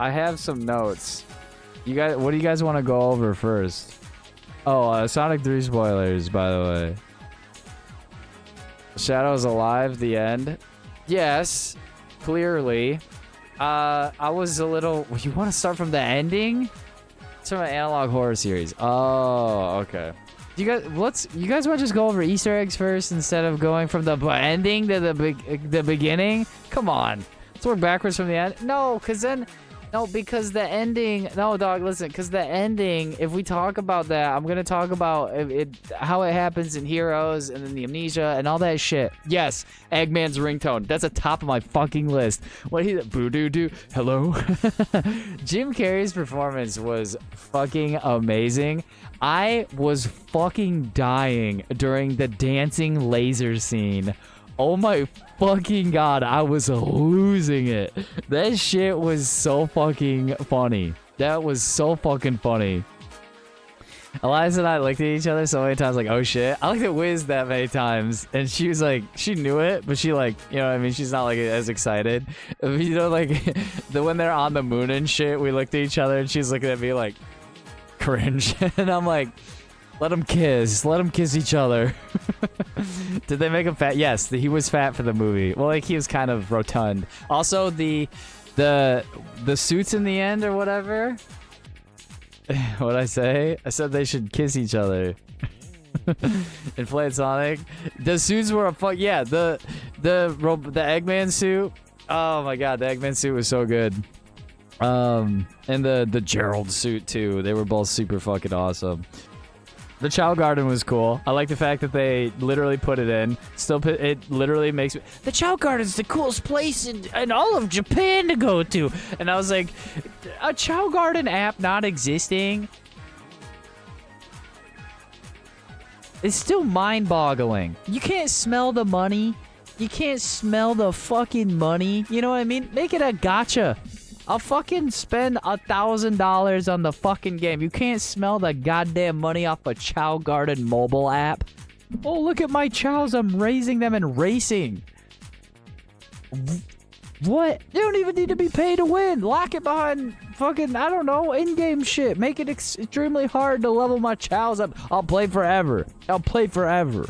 I have some notes. You guys, what do you guys want to go over first? Oh, Sonic 3 spoilers, by the way. Shadow's alive, the end. Yes, clearly. I was a little... You want to start from the ending? It's from an analog horror series. Oh, okay. You guys want to just go over Easter eggs first instead of going from the ending to the beginning? Come on. Let's work backwards from the end. No, because then... No, because the ending... No, dog, listen. Because the ending, if we talk about that, I'm going to talk about how it happens in Heroes and then the Amnesia and all that shit. Yes, Eggman's ringtone. That's a top of my fucking list. What he... Boo-doo-doo. Hello? Jim Carrey's performance was fucking amazing. I was fucking dying during the dancing laser scene. Oh my fucking god, I was losing it. That shit was so fucking funny. That was so fucking funny. Eliza and I looked at each other so many times like, oh shit. I looked at Wiz that many times and she was like, she knew it, but she like, you know what I mean? She's not like as excited. You know, like when they're on the moon and shit, we looked at each other and she's looking at me like, cringe. And I'm like, let them kiss. Let them kiss each other. Did they make him fat? Yes, he was fat for the movie. Well, like he was kind of rotund. Also, the suits in the end or whatever. What'd I say? I said they should kiss each other. Inflated Sonic. The suits were a fuck. Yeah, the Eggman suit. Oh my god, the Eggman suit was so good. And the Gerald suit too. They were both super fucking awesome. The Chow Garden was cool. I like the fact that they literally put it in. It literally makes me... The Chow Garden's the coolest place in all of Japan to go to. And I was like, a Chow Garden app not existing is still mind-boggling. You can't smell the money. You can't smell the fucking money. You know what I mean? Make it a gacha. I'll fucking spend $1,000 on the fucking game. You can't smell the goddamn money off a Chow Garden mobile app. Oh, look at my chows. I'm raising them and racing. What? You don't even need to be paid to win. Lock it behind fucking, I don't know, in-game shit. Make it extremely hard to level my chows up. I'll play forever. I'll play forever.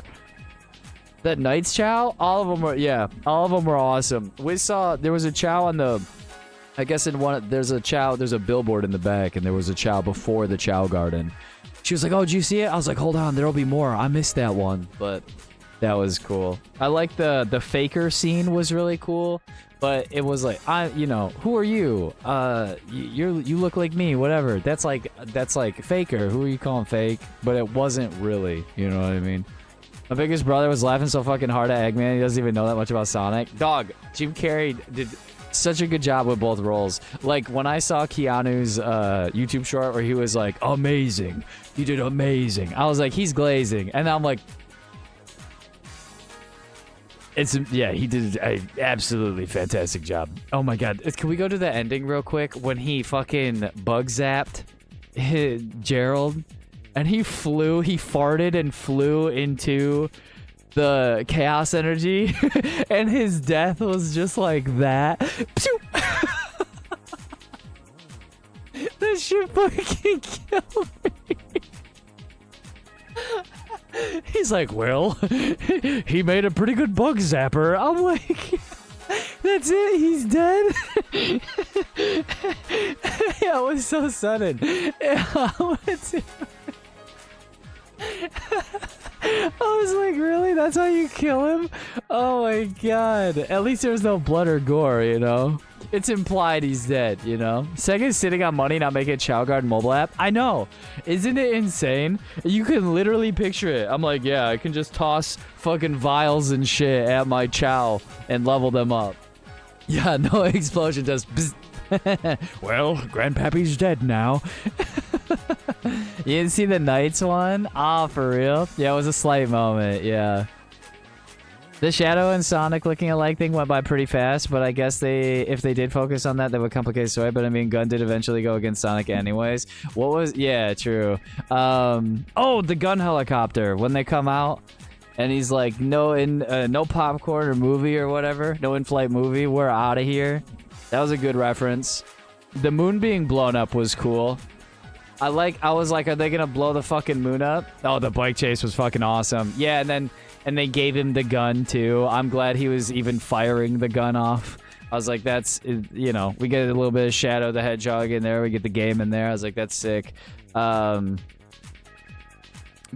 That Knight's Chow, all of them were, yeah, all of them were awesome. We saw, there was a chow on the... I guess in one, there's a billboard in the back, and there was a chow before the Chow Garden. She was like, oh, did you see it? I was like, hold on, there'll be more. I missed that one, but that was cool. I like the faker scene was really cool, but it was like, you know, who are you? You look like me, whatever. That's like faker. Who are you calling fake? But it wasn't really, you know what I mean? My biggest brother was laughing so fucking hard at Eggman. He doesn't even know that much about Sonic. Dog, Jim Carrey did such a good job with both roles. Like, when I saw Keanu's YouTube short where he was like, amazing. You did amazing. I was like, he's glazing. And I'm like, yeah, he did an absolutely fantastic job. Oh my god. Can we go to the ending real quick? When he fucking bug zapped Gerald and he farted and flew into the chaos energy and his death was just like that. That shit fucking killed me. He's like, well, he made a pretty good bug zapper. I'm like, that's it, he's dead. Yeah, it was so sudden. Yeah, I was like, really? That's how you kill him? Oh my god. At least there was no blood or gore, you know? It's implied he's dead, you know? Sega's sitting on money not making a Chow Garden mobile app? I know. Isn't it insane? You can literally picture it. I'm like, yeah, I can just toss fucking vials and shit at my Chow and level them up. Yeah, no explosion, just bzz. Well, Grandpappy's dead now. You didn't see the Knights one? Ah, for real? Yeah, it was a slight moment, yeah. The Shadow and Sonic looking alike thing went by pretty fast, but I guess if they did focus on that, that would complicate the story. But I mean, Gun did eventually go against Sonic anyways. What was... Yeah, true. Oh, the gun helicopter. When they come out, and he's like, no popcorn or movie or whatever. No in-flight movie. We're out of here. That was a good reference. The moon being blown up was cool. I was like, are they gonna blow the fucking moon up? Oh, the bike chase was fucking awesome. Yeah, and they gave him the gun too. I'm glad he was even firing the gun off. I was like, that's, you know, we get a little bit of Shadow the Hedgehog in there. We get the game in there. I was like, that's sick. There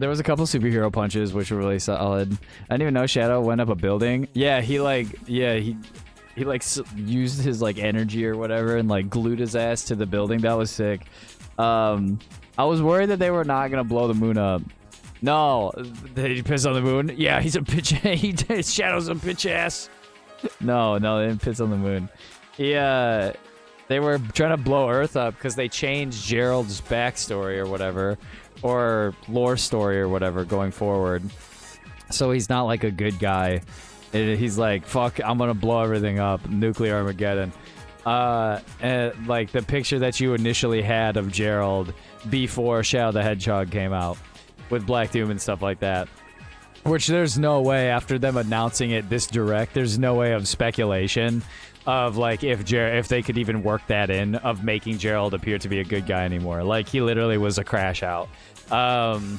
was a couple superhero punches, which were really solid. I didn't even know Shadow went up a building. Yeah, he used his like energy or whatever and like glued his ass to the building. That was sick. I was worried that they were not gonna blow the moon up. No, did he piss on the moon? Yeah, he's a bitch. Shadow's a bitch ass. No, they didn't piss on the moon. They were trying to blow Earth up because they changed Gerald's backstory or whatever, or lore story or whatever going forward. So he's not like a good guy. He's like, fuck, I'm gonna blow everything up. Nuclear Armageddon. And like the picture that you initially had of Gerald before Shadow the Hedgehog came out with Black Doom and stuff like that. Which there's no way, after them announcing it this direct, there's no way of speculation of like if they could even work that in, of making Gerald appear to be a good guy anymore. Like he literally was a crash out. And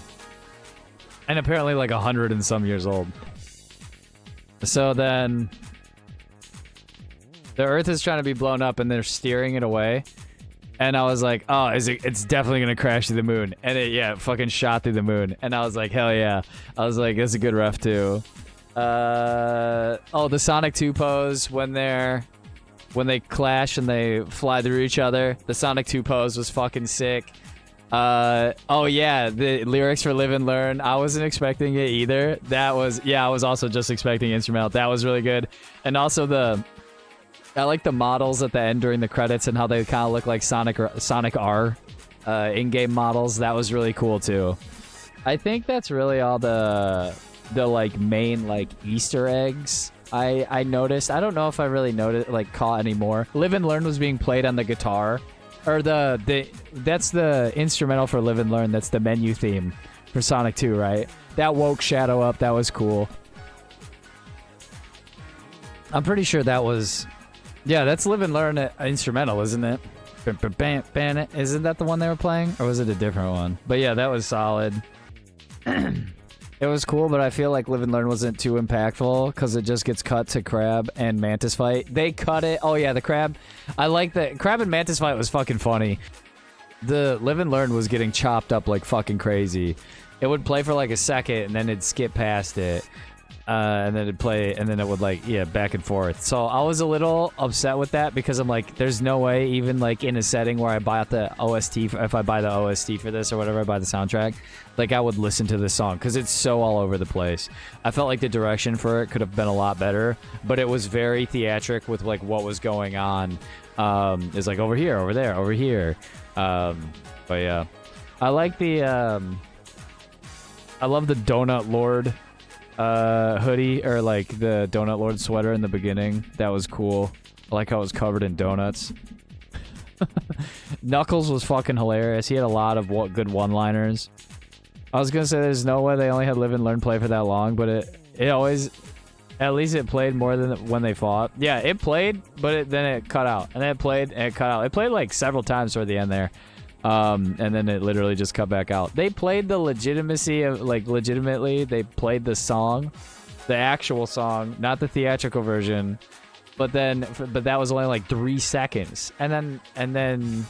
apparently like 100 and some years old. So then the Earth is trying to be blown up and they're steering it away. And I was like, oh, it's definitely going to crash through the moon. And it fucking shot through the moon. And I was like, hell yeah. I was like, that's a good ref too. Oh, the Sonic 2 pose when they clash and they fly through each other. The Sonic 2 pose was fucking sick. Oh yeah, the lyrics for Live and Learn. I wasn't expecting it either. I was also just expecting instrumental. That was really good. And also I like the models at the end during the credits and how they kind of look like Sonic R in-game models. That was really cool too. I think that's really all the like main like Easter eggs I noticed. I don't know if I really noticed like caught any more. Live and Learn was being played on the guitar, or that's the instrumental for Live and Learn. That's the menu theme for Sonic 2, right? That woke Shadow up. That was cool. I'm pretty sure that was. Yeah, that's Live and Learn instrumental, isn't it? Isn't that the one they were playing? Or was it a different one? But yeah, that was solid. It was cool, but I feel like Live and Learn wasn't too impactful because it just gets cut to Crab and Mantis fight. They cut it. Oh yeah, the Crab. I like the Crab and Mantis fight was fucking funny. The Live and Learn was getting chopped up like fucking crazy. It would play for like a second and then it'd skip past it. And then it'd play, and then it would like, back and forth. So I was a little upset with that because I'm like, there's no way, even like in a setting where I buy the OST, if I buy the OST for this or whatever, I buy the soundtrack, like I would listen to this song because it's so all over the place. I felt like the direction for it could have been a lot better, but it was very theatric with like what was going on. It's like over here, over there, over here. But yeah, I like I love the Donut Lord hoodie, or like the Donut Lord sweater in the beginning. That was cool. I like how it was covered in donuts. Knuckles was fucking hilarious. He had a lot of good one-liners. I was gonna say there's no way they only had Live and Learn play for that long, but it always, at least it played more than when they fought. Yeah, it played, but then it cut out, and then it played and it cut out. It played like several times toward the end there. And then it literally just cut back out. They played the legitimacy of, like, legitimately, they played the song, the actual song, not the theatrical version, but that was only like 3 seconds. And then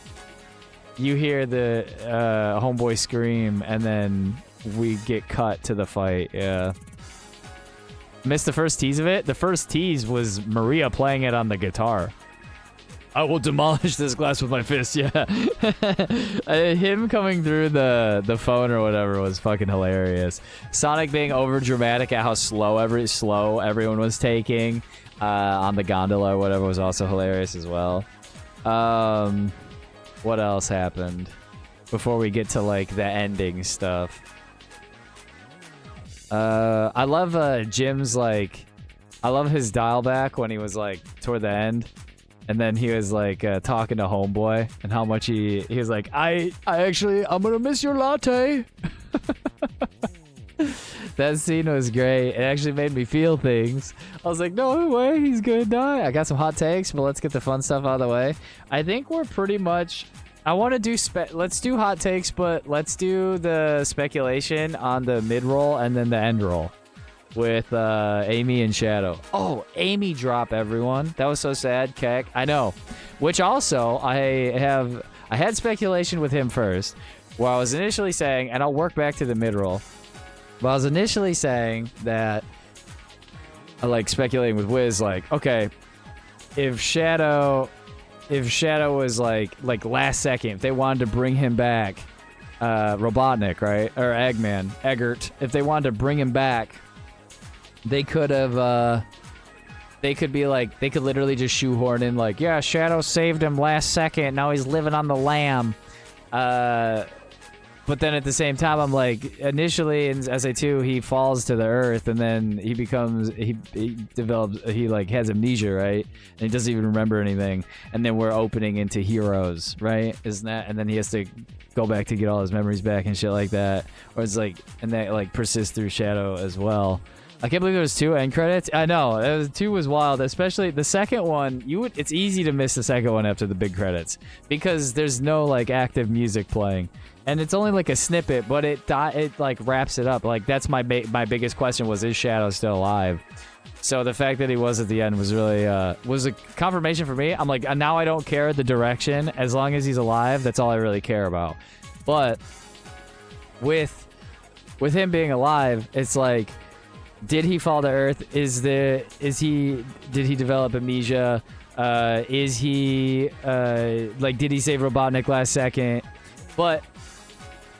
you hear the homeboy scream, and then we get cut to the fight. Yeah. Missed the first tease of it. The first tease was Maria playing it on the guitar. I will demolish this glass with my fist. Yeah. Him coming through the phone or whatever was fucking hilarious. Sonic being over dramatic at how slow everyone was taking on the gondola or whatever was also hilarious as well. What else happened before we get to like the ending stuff? I love Jim's like, I love his dial back when he was like toward the end. And then he was like talking to Homeboy and how much he was like, I'm gonna miss your latte. That scene was great. It actually made me feel things. I was like, no way, he's gonna die. I got some hot takes, but let's get the fun stuff out of the way. I think we're pretty much... I want to do... Let's do hot takes, but let's do the speculation on the mid-roll and then the end roll with Amy and Shadow. Oh, Amy drop, everyone. That was so sad, Keck. I know. Which also, I had speculation with him first, where I was initially saying, and I'll work back to the mid-roll, but I was initially saying that, like, speculating with Wiz, like, okay, if Shadow was like last second, if they wanted to bring him back, Robotnik, right, or Eggert, if they wanted to bring him back, they could have, they could literally just shoehorn in, like, yeah, Shadow saved him last second, now he's living on the lam. But then at the same time, I'm like, initially in SA2, he falls to the earth, and then he becomes, he has amnesia, right? And he doesn't even remember anything. And then we're opening into Heroes, right? Isn't that? And then he has to go back to get all his memories back and shit like that. Or it's like, and that like persists through Shadow as well. I can't believe there was 2 end credits. I know, 2 was wild, especially the second one. It's easy to miss the second one after the big credits because there's no like active music playing. And it's only like a snippet, but it like wraps it up. Like that's my biggest question was, is Shadow still alive? So the fact that he was at the end was really was a confirmation for me. I'm like, now I don't care the direction, as long as he's alive. That's all I really care about. But with him being alive, it's like, did he fall to Earth? Did he develop amnesia? Is he did he save Robotnik last second? But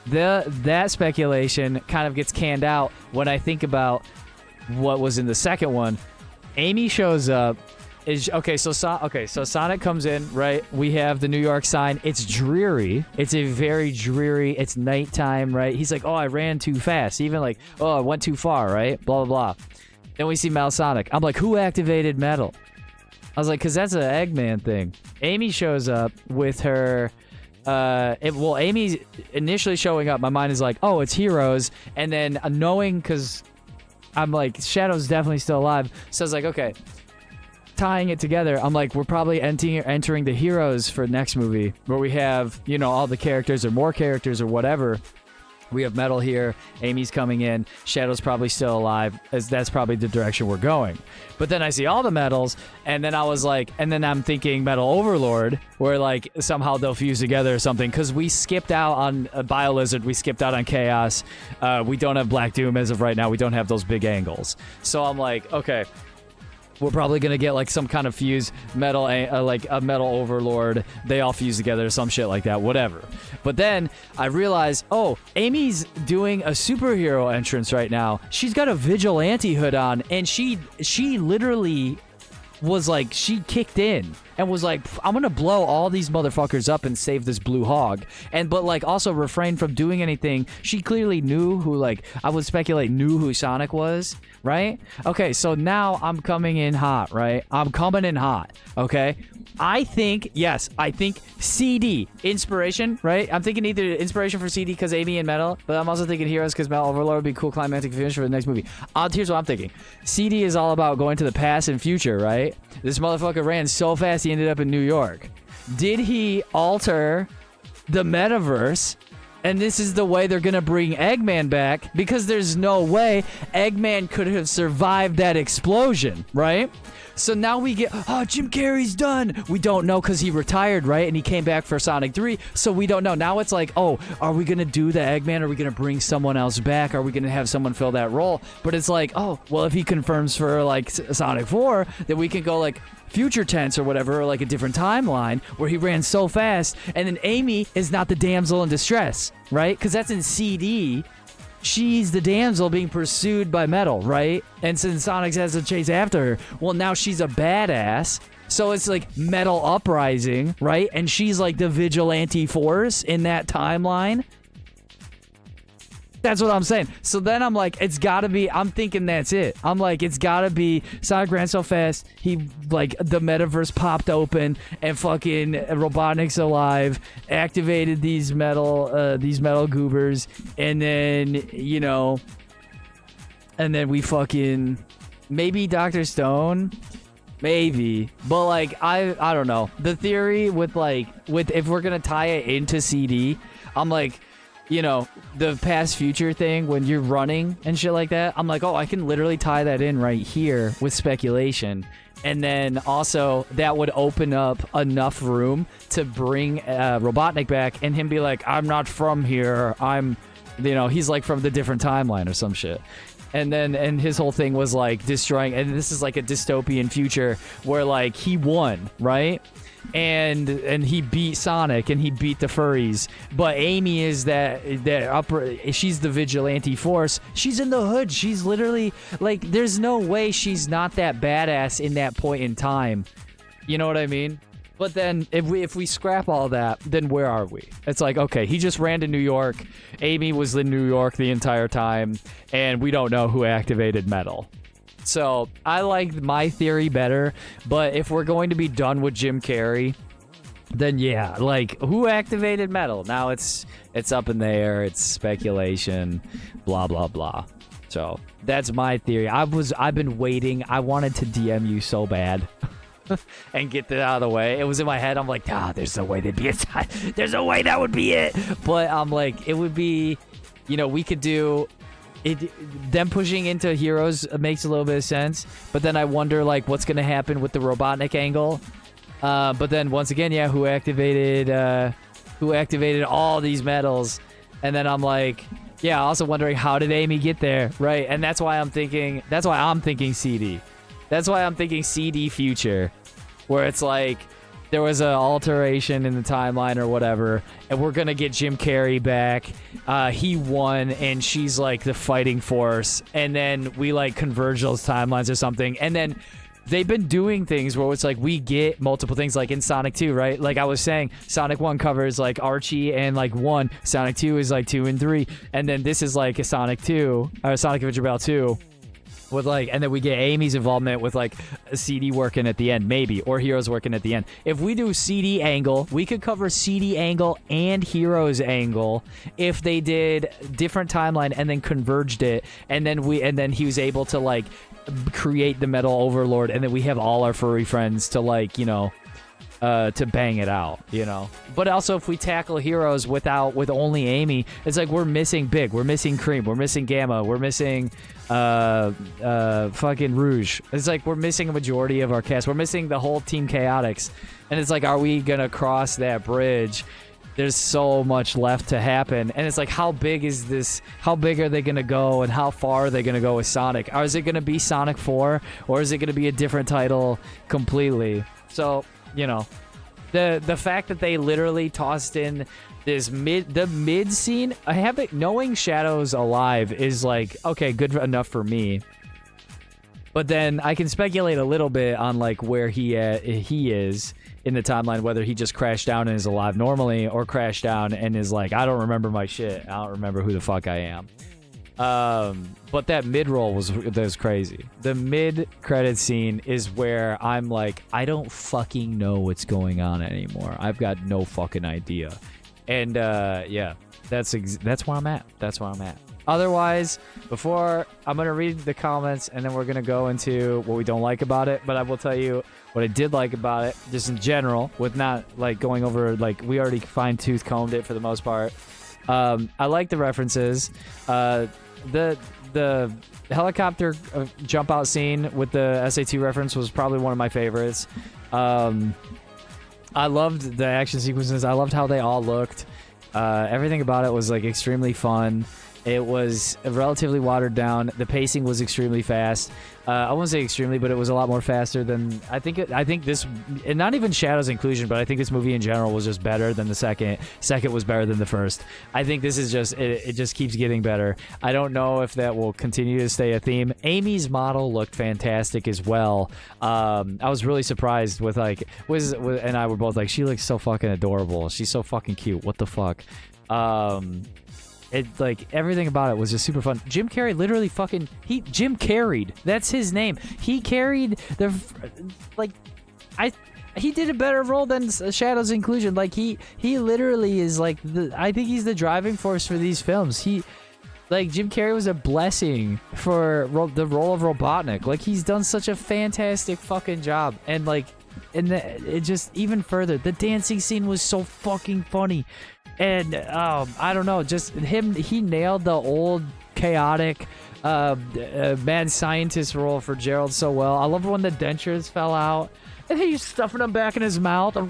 that speculation kind of gets canned out when I think about what was in the second one. Amy shows up. So Sonic comes in, right? We have the New York sign. It's dreary. It's a very dreary. It's nighttime, right? He's like, oh, I ran too fast. Even like, oh, I went too far, right? Blah, blah, blah. Then we see Metal Sonic. I'm like, who activated Metal? I was like, because that's an Eggman thing. Amy shows up with her... Amy's initially showing up. My mind is like, oh, it's Heroes. And then knowing, because I'm like, Shadow's definitely still alive. So I was like, okay... Tying it together, I'm like, we're probably entering the Heroes for next movie, where we have, you know, all the characters or more characters or whatever. We have Metal here, Amy's coming in, Shadow's probably still alive, as that's probably the direction we're going. But then I see all the Metals, and then I was like, and then I'm thinking Metal Overlord, where like somehow they'll fuse together or something, because we skipped out on BioLizard, we skipped out on Chaos, we don't have Black Doom as of right now, we don't have those big angles. So I'm like, okay, we're probably going to get like some kind of fuse Metal, like a Metal Overlord. They all fuse together, some shit like that, whatever. But then I realized, oh, Amy's doing a superhero entrance right now. She's got a vigilante hood on, and she literally was like, she kicked in and was like, I'm gonna blow all these motherfuckers up and save this blue hog. But like also refrain from doing anything. She clearly knew who, like, I would speculate knew who Sonic was, right? Okay, so now I'm coming in hot, right? I'm coming in hot, okay? I think CD, inspiration, right? I'm thinking either inspiration for CD because Amy and Metal, but I'm also thinking Heroes because Metal Overlord would be a cool climactic finish for the next movie. Here's what I'm thinking. CD is all about going to the past and future, right? This motherfucker ran so fast he ended up in New York. Did he alter the metaverse? And this is the way they're going to bring Eggman back, because there's no way Eggman could have survived that explosion, right? So now we get, oh, Jim Carrey's done. We don't know because he retired, right? And he came back for Sonic 3, so we don't know. Now it's like, oh, are we going to do the Eggman? Are we going to bring someone else back? Are we going to have someone fill that role? But it's like, oh, well, if he confirms for, like, Sonic 4, then we can go, like, future tense or whatever, or, like, a different timeline where he ran so fast, and then Amy is not the damsel in distress, right? Because that's in CD. She's the damsel being pursued by Metal, right? And since Sonic has to chase after her, well, now she's a badass. So it's like Metal Uprising, right? And she's like the vigilante force in that timeline. That's what I'm saying. So then I'm like, it's gotta be, I'm thinking that's it. I'm like, it's gotta be Sonic ran so fast, he, like, the metaverse popped open, and fucking Robotnik's alive, activated these metal goobers, and then, you know, And then we fucking maybe Dr. Stone, maybe. But like I don't know. The theory with if we're gonna tie it into CD, I'm like, you know, the past future thing when you're running and shit like that. I'm like, oh, I can literally tie that in right here with speculation. And then also that would open up enough room to bring Robotnik back and him be like, I'm not from here. I'm, you know, he's like from the different timeline or some shit. And his whole thing was like destroying, and this is like a dystopian future where like he won, right? And he beat Sonic and he beat the furries, but Amy is that upper, she's the vigilante force. She's in the hood. She's literally like, there's no way she's not that badass in that point in time. You know what I mean? But then if we scrap all that, then where are we? It's like, okay, he just ran to New York. Amy was in New York the entire time, and we don't know who activated Metal. So I like my theory better, but if we're going to be done with Jim Carrey, then yeah, like who activated Metal? Now it's up in the air, it's speculation, blah blah blah. So that's my theory. I've been waiting. I wanted to DM you so bad. And get that out of the way. It was in my head. I'm like, there's no way there'd be a time. There's no way that would be it. But I'm like, it would be, you know, we could do it. Them pushing into Heroes makes a little bit of sense. But then I wonder, like, what's going to happen with the Robotnik angle. But then once again, yeah, who activated all these metals? And then I'm like, yeah, also wondering how did Amy get there, right? And that's why I'm thinking CD. That's why I'm thinking CD future, where it's like there was an alteration in the timeline or whatever, and we're going to get Jim Carrey back. He won, and she's like the fighting force, and then we like converge those timelines or something. And then they've been doing things where it's like we get multiple things, like in Sonic 2, right? Like I was saying, Sonic 1 covers like Archie and like 1. Sonic 2 is like 2 and 3. And then this is like a Sonic 2, or Sonic Adventure Battle 2. With like, and then we get Amy's involvement with like a CD working at the end, maybe, or Heroes working at the end. If we do CD angle, we could cover CD angle and Heroes angle if they did different timeline and then converged it, and then he was able to like create the Metal Overlord, and then we have all our furry friends to like, you know, to bang it out, you know. But also if we tackle Heroes with only Amy, it's like we're missing Big, we're missing Cream, we're missing Gamma, we're missing fucking Rouge. It's like we're missing a majority of our cast. We're missing the whole Team Chaotix. And it's like, are we gonna cross that bridge? There's so much left to happen. And it's like, how big is this? How big are they gonna go, and how far are they gonna go with Sonic? Or is it gonna be Sonic 4, or is it gonna be a different title completely? So, you know, the fact that they literally tossed in this mid scene, knowing Shadow's alive is like, okay, good enough for me. But then I can speculate a little bit on like where he is in the timeline, whether he just crashed down and is alive normally, or crashed down and is like, I don't remember my shit. I don't remember who the fuck I am. But that mid-roll was crazy. The mid-credit scene is where I'm like, I don't fucking know what's going on anymore. I've got no fucking idea. And yeah, that's where I'm at. That's where I'm at. Otherwise, before I'm gonna read the comments and then we're gonna go into what we don't like about it. But I will tell you what I did like about it, just in general, with not like going over, like we already fine-tooth combed it for the most part. I like the references. The helicopter jump out scene with the SA2 reference was probably one of my favorites. I loved the action sequences. I loved how they all looked. Everything about it was like extremely fun. It was relatively watered down. The pacing was extremely fast. I won't say extremely, but it was a lot more faster than I think this, and not even Shadow's inclusion, but I think this movie in general was just better than the second. Second was better than the first. I think this is just it just keeps getting better. I don't know if that will continue to stay a theme. Amy's model looked fantastic as well. I was really surprised with like Wiz and I were both like, she looks so fucking adorable. She's so fucking cute. What the fuck? It like everything about it was just super fun. Jim Carrey literally Jim carried. That's his name. He carried the he did a better role than Shadow's inclusion. Like he literally is like I think he's the driving force for these films. Like, Jim Carrey was a blessing for the role of Robotnik. Like, he's done such a fantastic fucking job. And, like, it just, even further, the dancing scene was so fucking funny. And, I don't know, just he nailed the old, chaotic, mad scientist role for Gerald so well. I love when the dentures fell out. And he's stuffing them back in his mouth. You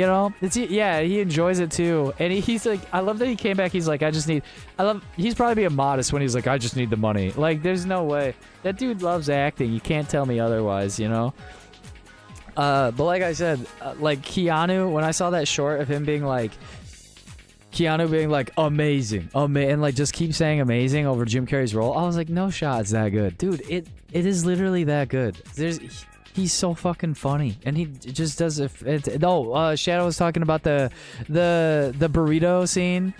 know? Yeah, he enjoys it too. And he's like, I love that he came back. He's like, he's probably being modest when he's like, I just need the money. Like, there's no way. That dude loves acting. You can't tell me otherwise, you know? But like I said, like Keanu, when I saw that short of him being like, amazing, and like just keep saying amazing over Jim Carrey's role, I was like, no shot, it's that good. Dude, it is literally that good. He's so fucking funny, and he just does it. No, Shadow was talking about the burrito scene.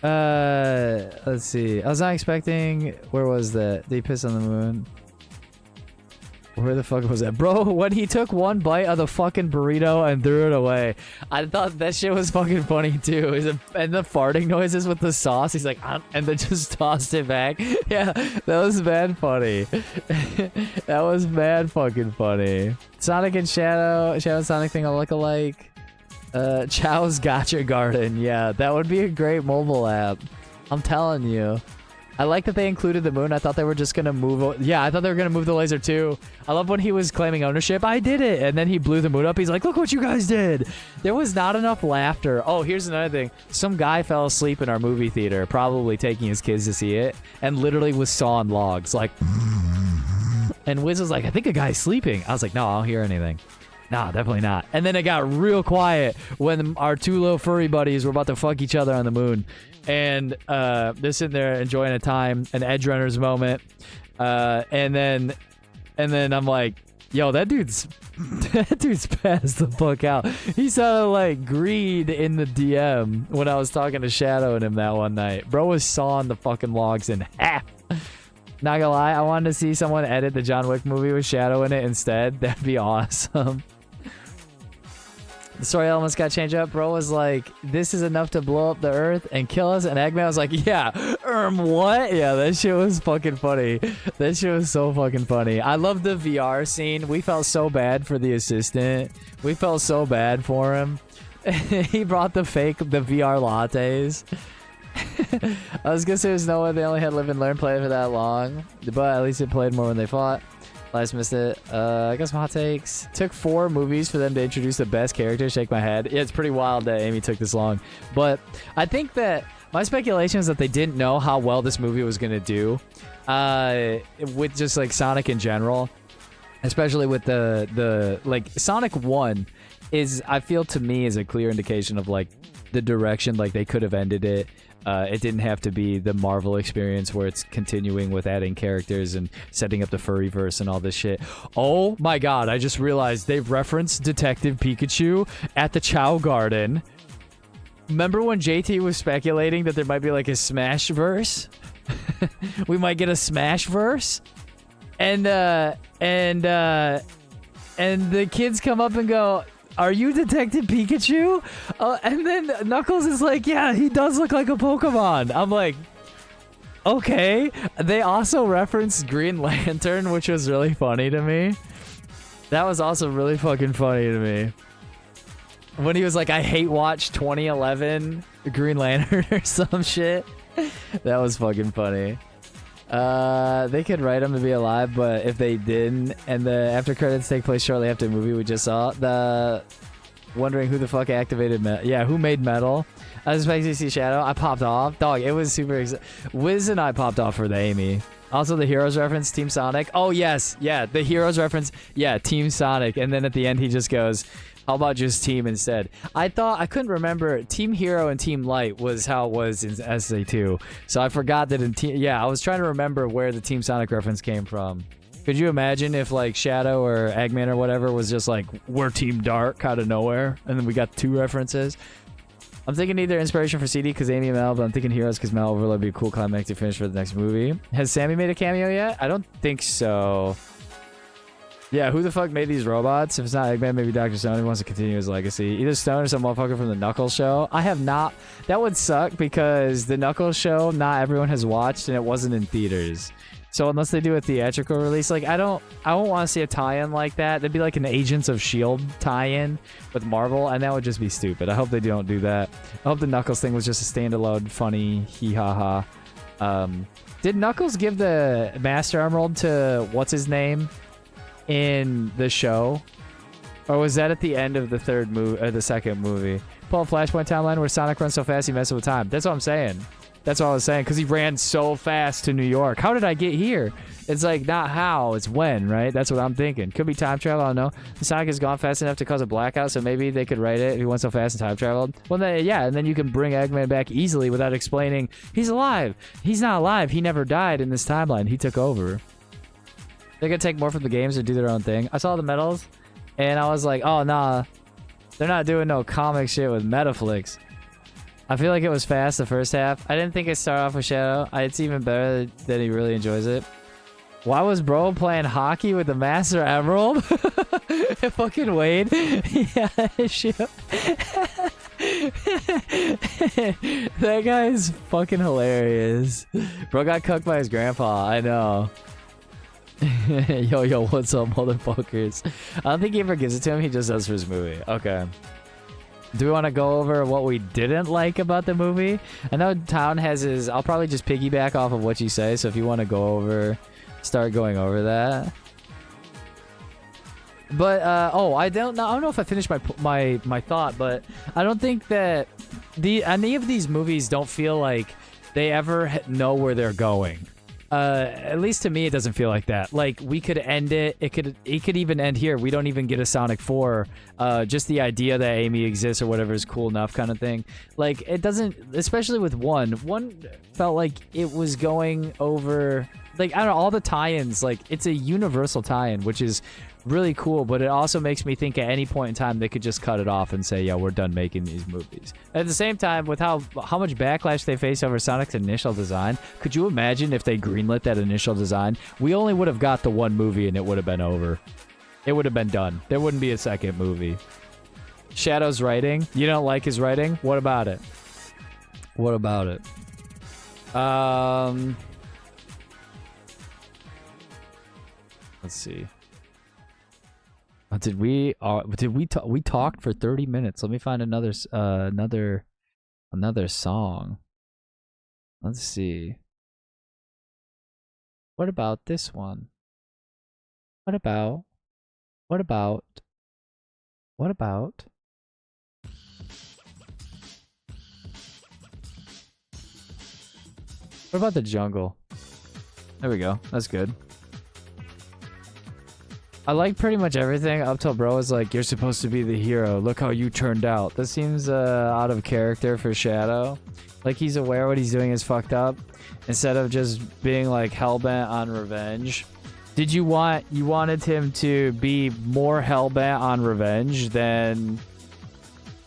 Let's see. I was not expecting. Where was that? Did he piss on the moon? Where the fuck was that? Bro, when he took one bite of the fucking burrito and threw it away, I thought that shit was fucking funny too. And the farting noises with the sauce, he's like, and then just tossed it back. Yeah, that was mad funny. That was mad fucking funny. Sonic and Shadow and Sonic thing will look alike. Chow's Gotcha Garden. Yeah, that would be a great mobile app. I'm telling you. I like that they included the moon. I thought they were just gonna move. Yeah, I thought they were gonna move the laser too. I love when he was claiming ownership. I did it, and then he blew the moon up. He's like, "Look what you guys did." There was not enough laughter. Oh, here's another thing. Some guy fell asleep in our movie theater, probably taking his kids to see it, and literally was sawing logs, like. And Wiz was like, "I think a guy's sleeping." I was like, "No, I don't hear anything." Nah, definitely not. And then it got real quiet when our two little furry buddies were about to fuck each other on the moon. And they're sitting there enjoying a time, an Edge Runners moment. And then I'm like, yo, that dude's passed the fuck out. He sounded like Greed in the DM when I was talking to Shadow and him that one night. Bro was sawing the fucking logs in half. Not gonna lie, I wanted to see someone edit the John Wick movie with Shadow in it instead. That'd be awesome. The story elements got changed up. Bro was like, this is enough to blow up the earth and kill us. And Eggman was like, yeah, what? Yeah, that shit was fucking funny. That shit was so fucking funny. I love the VR scene. We felt so bad for the assistant. We felt so bad for him. He brought the VR lattes. I was gonna say there's no way they only had live and learn play for that long. But at least it played more when they fought. I just missed it. I got some hot takes. Took 4 movies for them to introduce the best character. Shake my head. Yeah, it's pretty wild that Amy took this long. But I think that my speculation is that they didn't know how well this movie was going to do with just like Sonic in general. Especially with the like Sonic 1 is, I feel to me, is a clear indication of like the direction like they could have ended it. It didn't have to be the Marvel experience where it's continuing with adding characters and setting up the furryverse and all this shit. Oh my god, I just realized they've referenced Detective Pikachu at the Chow Garden. Remember when JT was speculating that there might be like a Smash verse? We might get a Smash verse? And the kids come up and go, "Are you Detective Pikachu?" And then Knuckles is like, "Yeah, he does look like a Pokemon." I'm like, okay. They also referenced Green Lantern, which was really funny to me. That was also really fucking funny to me. When he was like, "I hate watch 2011 Green Lantern" or some shit. That was fucking funny. They could write him to be alive, but if they didn't, and the after credits take place shortly after the movie we just saw, wondering who the fuck activated who made Metal. I was expecting to see Shadow. I popped off. Dog, it was super Wiz and I popped off for the Amy. Also the Heroes reference, Team Sonic. Oh yes, yeah, the Heroes reference, yeah, Team Sonic. And then at the end he just goes, "How about just Team instead?" I couldn't remember. Team Hero and Team Light was how it was in SA2. So I forgot that in I was trying to remember where the Team Sonic reference came from. Could you imagine if like Shadow or Eggman or whatever was just like, "We're Team Dark" out of nowhere, and then we got 2 references? I'm thinking either inspiration for CD because Amy and Mel, but I'm thinking Heroes because Mel overload would be a cool climactic finish for the next movie. Has Sammy made a cameo yet? I don't think so. Yeah, who the fuck made these robots? If it's not Eggman, maybe Dr. Stone wants to continue his legacy. Either Stone or some motherfucker from the Knuckles show. I have not. That would suck because the Knuckles show, not everyone has watched and it wasn't in theaters. So unless they do a theatrical release, like I won't want to see a tie-in like that. That'd be like an Agents of S.H.I.E.L.D. tie-in with Marvel, and that would just be stupid. I hope they don't do that. I hope the Knuckles thing was just a standalone, funny, hee-ha-ha. Did Knuckles give the Master Emerald to what's-his-name in the show? Or was that at the end of the third movie, or the second movie? Pull a Flashpoint timeline where Sonic runs so fast he messes with time. That's what I'm saying. That's what I was saying, because he ran so fast to New York. How did I get here? It's like, not how, it's when, right? That's what I'm thinking. Could be time travel, I don't know. Sonic has gone fast enough to cause a blackout, so maybe they could write it if he went so fast and time traveled. Well, then, yeah, and then you can bring Eggman back easily without explaining, he's alive. He's not alive. He never died in this timeline. He took over. They're going to take more from the games or do their own thing. I saw the medals, and I was like, oh, nah. They're not doing no comic shit with Metaflix. I feel like it was fast the first half. I didn't think it'd start off with Shadow. It's even better that he really enjoys it. Why was bro playing hockey with the Master Emerald? Fucking Wade. Yeah, shit. That guy is fucking hilarious. Bro got cucked by his grandpa. I know. Yo, what's up, motherfuckers? I don't think he ever gives it to him. He just does for his movie. Okay. Do we want to go over what we didn't like about the movie? I know Town has his... I'll probably just piggyback off of what you say, so if you want to go over... Start going over that. But, oh, I don't know if I finished my thought, but I don't think that... any of these movies don't feel like they ever know where they're going. At least to me, it doesn't feel like that. Like, we could end it. It could even end here. We don't even get a Sonic 4. Just the idea that Amy exists or whatever is cool enough kind of thing. Like, it doesn't... Especially with one. One felt like it was going over... Like, I don't know, all the tie-ins. Like, it's a universal tie-in, which is really cool, but it also makes me think at any point in time they could just cut it off and say, yeah, we're done making these movies. At the same time, with how much backlash they face over Sonic's initial design, could you imagine if they greenlit that initial design? We only would have got the one movie and it would have been over. It would have been done. There wouldn't be a second movie. Shadow's writing. You don't like his writing? What about it? What about it? Let's see. We talked for 30 minutes. Let me find another song. Let's see. What about this one? What about the jungle? There we go. That's good. I like pretty much everything up till bro was like, you're supposed to be the hero. Look how you turned out. That seems out of character for Shadow. Like, he's aware what he's doing is fucked up. Instead of just being like hellbent on revenge. Did you wanted him to be more hellbent on revenge than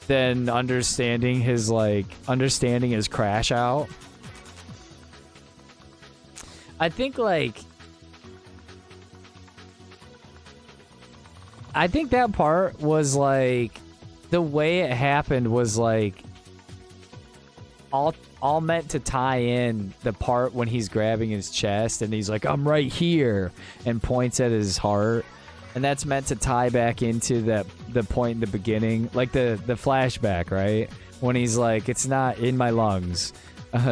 understanding his crash out? I think that part was like, the way it happened was like all meant to tie in the part when he's grabbing his chest and he's like, I'm right here, and points at his heart. And that's meant to tie back into the point in the beginning, like the flashback, right? When he's like, it's not in my lungs.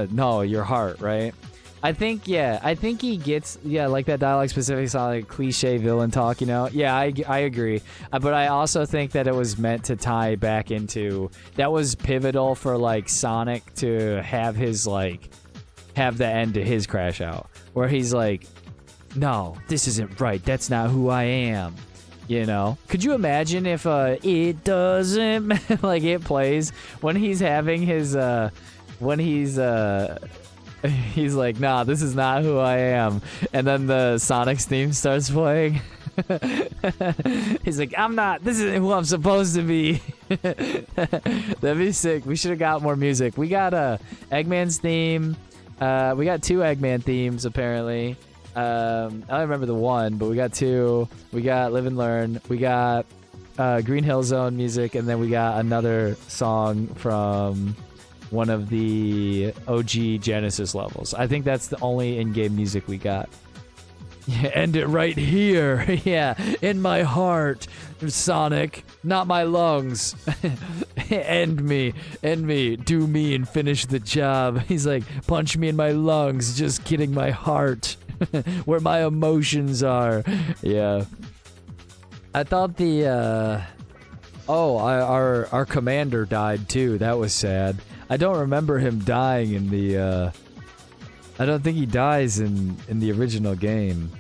No, your heart, right? I think he gets, like that dialogue specific sound like cliche villain talk, you know? Yeah, I agree. But I also think that it was meant to tie back into, that was pivotal for, like, Sonic to have his, like, have the end to his crash out. Where he's like, no, this isn't right. That's not who I am. You know? Could you imagine if, it doesn't, like, it plays when he's having his, he's like, nah, this is not who I am. And then the Sonic's theme starts playing. He's like, this isn't who I'm supposed to be. That'd be sick. We should have got more music. We got Eggman's theme. We got 2 Eggman themes, apparently. I don't remember the one, but we got 2. We got Live and Learn. We got Green Hill Zone music, and then we got another song from one of the OG Genesis levels. I think that's the only in-game music we got. Yeah, end it right here. Yeah, in my heart, Sonic, not my lungs. End me, do me and finish the job. He's like, punch me in my lungs, just kidding, my heart. Where my emotions are. Yeah. I thought the, our commander died too. That was sad. I don't remember him dying in the, I don't think he dies in the original game.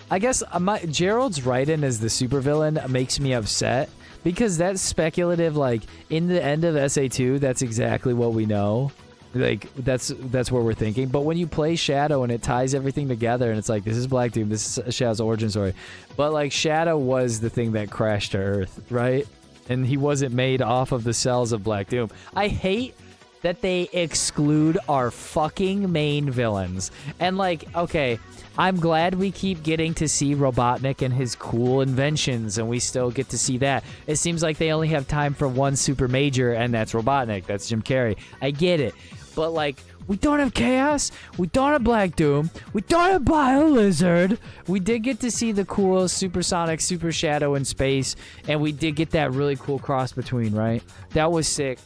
I guess Gerald's write-in as the supervillain makes me upset because that's speculative. Like in the end of SA2, that's exactly what we know. Like that's what we're thinking. But when you play Shadow and it ties everything together, and it's like this is Black Doom, this is Shadow's origin story. But like Shadow was the thing that crashed to Earth, right? And he wasn't made off of the cells of Black Doom. I hate that they exclude our fucking main villains. And like, okay, I'm glad we keep getting to see Robotnik and his cool inventions, and we still get to see that. It seems like they only have time for one super major, and that's Robotnik. That's Jim Carrey. I get it. But like, we don't have Chaos. We don't have Black Doom. We don't have Bio-Lizard. We did get to see the cool Supersonic, Super Shadow in space, and we did get that really cool cross between, right? That was sick.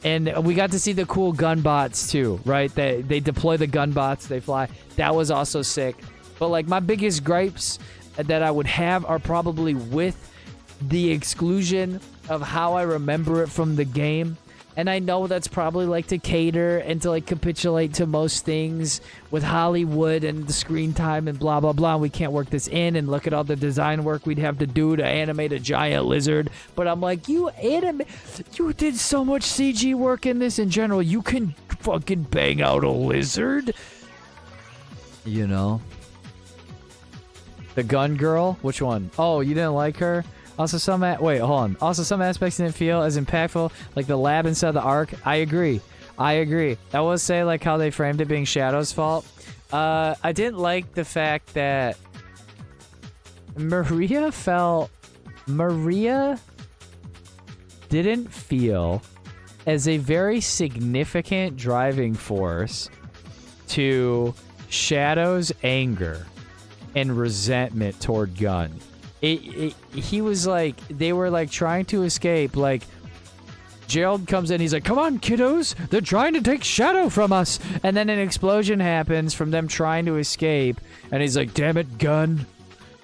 And we got to see the cool gun bots too, right? They deploy the gun bots, they fly. That was also sick. But like my biggest gripes that I would have are probably with the exclusion of how I remember it from the game. And I know that's probably like to cater and to like capitulate to most things with Hollywood and the screen time and blah, blah, blah. We can't work this in, and look at all the design work we'd have to do to animate a giant lizard. But I'm like, you did so much CG work in this in general. You can fucking bang out a lizard. You know? The gun girl? Which one? Oh, you didn't like her? Also, wait, hold on. Also, some aspects didn't feel as impactful, like the lab inside the Ark. I agree. I will say, like, how they framed it being Shadow's fault. I didn't like the fact that Maria didn't feel as a very significant driving force to Shadow's anger and resentment toward Gunn. He was like, they were like trying to escape. Like, Gerald comes in, he's like, come on, kiddos, they're trying to take Shadow from us. And then an explosion happens from them trying to escape. And he's like, damn it, Gunn.